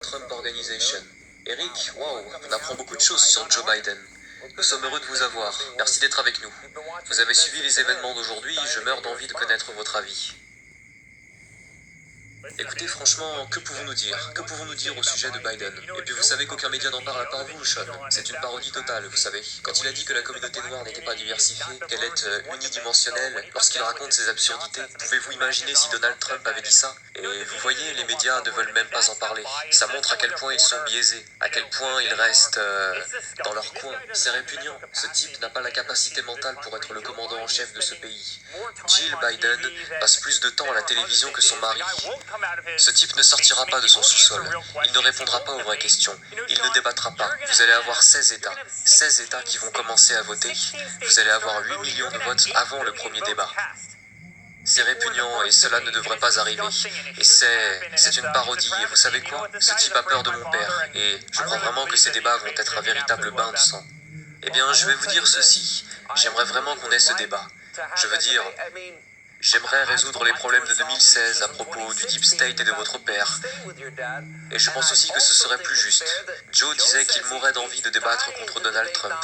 Trump Organization. Eric, waouh, on apprend beaucoup de choses sur Joe Biden. Nous sommes heureux de vous avoir. Merci d'être avec nous. Vous avez suivi les événements d'aujourd'hui, je meurs d'envie de connaître votre avis. Écoutez, franchement, que pouvons-nous dire? Que pouvons-nous dire au sujet de Biden? Et puis vous savez qu'aucun média n'en parle à part vous, Sean. C'est une parodie totale, vous savez. Quand il a dit que la communauté noire n'était pas diversifiée, qu'elle est unidimensionnelle, lorsqu'il raconte ces absurdités, pouvez-vous imaginer si Donald Trump avait dit ça? Et vous voyez, les médias ne veulent même pas en parler. Ça montre à quel point ils sont biaisés, à quel point ils restent dans leur coin. C'est répugnant. Ce type n'a pas la capacité mentale pour être le commandant en chef de ce pays. Jill Biden passe plus de temps à la télévision que son mari. Ce type ne sortira pas de son sous-sol. Il ne répondra pas aux vraies questions. Il ne débattra pas. Vous allez avoir 16 États. 16 États qui vont commencer à voter. Vous allez avoir 8 millions de votes avant le premier débat. C'est répugnant et cela ne devrait pas arriver. Et c'est une parodie. Et vous savez quoi? Ce type a peur de mon père. Et je crois vraiment que ces débats vont être un véritable bain de sang. Eh bien, je vais vous dire ceci. J'aimerais vraiment qu'on ait ce débat. Je veux dire... J'aimerais résoudre les problèmes de 2016 à propos du Deep State et de votre père. Et je pense aussi que ce serait plus juste. Joe disait qu'il mourrait d'envie de débattre contre Donald Trump.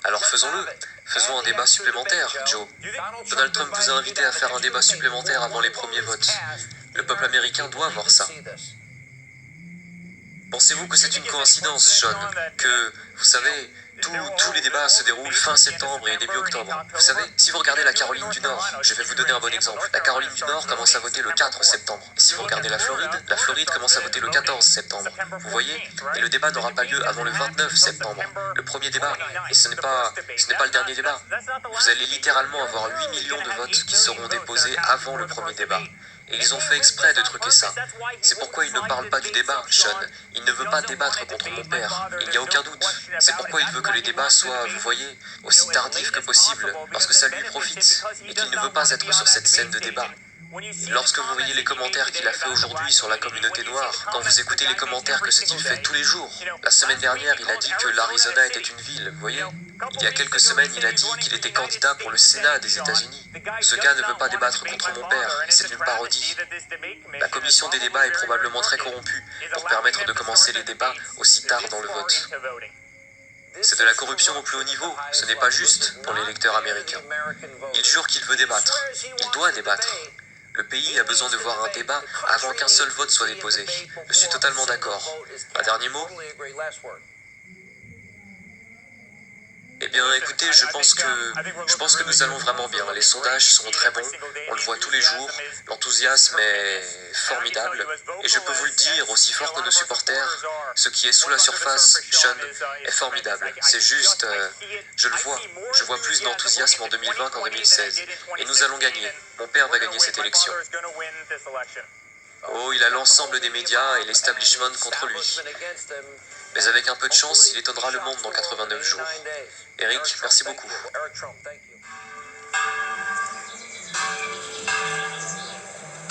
Alors faisons-le. Faisons un débat supplémentaire, Joe. Donald Trump vous a invité à faire un débat supplémentaire avant les premiers votes. Le peuple américain doit voir ça. Pensez-vous que c'est une coïncidence, Sean, que, vous savez, tous les débats se déroulent fin septembre et début octobre. Vous savez, si vous regardez la Caroline du Nord, je vais vous donner un bon exemple. La Caroline du Nord commence à voter le 4 septembre. Et si vous regardez la Floride commence à voter le 14 septembre. Vous voyez? Et le débat n'aura pas lieu avant le 29 septembre. Le premier débat. Et ce n'est pas le dernier débat. Vous allez littéralement avoir 8 millions de votes qui seront déposés avant le premier débat. Et ils ont fait exprès de truquer ça. C'est pourquoi il ne parle pas du débat, Sean. Il ne veut pas débattre contre mon père. Il n'y a aucun doute. C'est pourquoi il veut que les débats soient, vous voyez, aussi tardifs que possible, parce que ça lui profite, et qu'il ne veut pas être sur cette scène de débat. Lorsque vous voyez les commentaires qu'il a fait aujourd'hui sur la communauté noire, quand vous écoutez les commentaires que ce type fait tous les jours, la semaine dernière, il a dit que l'Arizona était une ville, vous voyez? Il y a quelques semaines, il a dit qu'il était candidat pour le Sénat des États-Unis. Ce gars ne veut pas débattre contre mon père, et c'est une parodie. La commission des débats est probablement très corrompue pour permettre de commencer les débats aussi tard dans le vote. C'est de la corruption au plus haut niveau, ce n'est pas juste pour l'électeur américain. Il jure qu'il veut débattre, il doit débattre. Le pays a besoin de voir un débat avant qu'un seul vote soit déposé. Je suis totalement d'accord. Un dernier mot? Eh bien, écoutez, je pense que nous allons vraiment bien. Les sondages sont très bons, on le voit tous les jours, l'enthousiasme est formidable, et je peux vous le dire aussi fort que nos supporters, ce qui est sous la surface, Sean, est formidable. C'est juste, je le vois, je vois plus d'enthousiasme en 2020 qu'en 2016, et nous allons gagner. Mon père va gagner cette élection. Oh, il a l'ensemble des médias et l'establishment contre lui. Mais avec un peu de chance, il étonnera le monde dans 89 jours. Eric, merci beaucoup.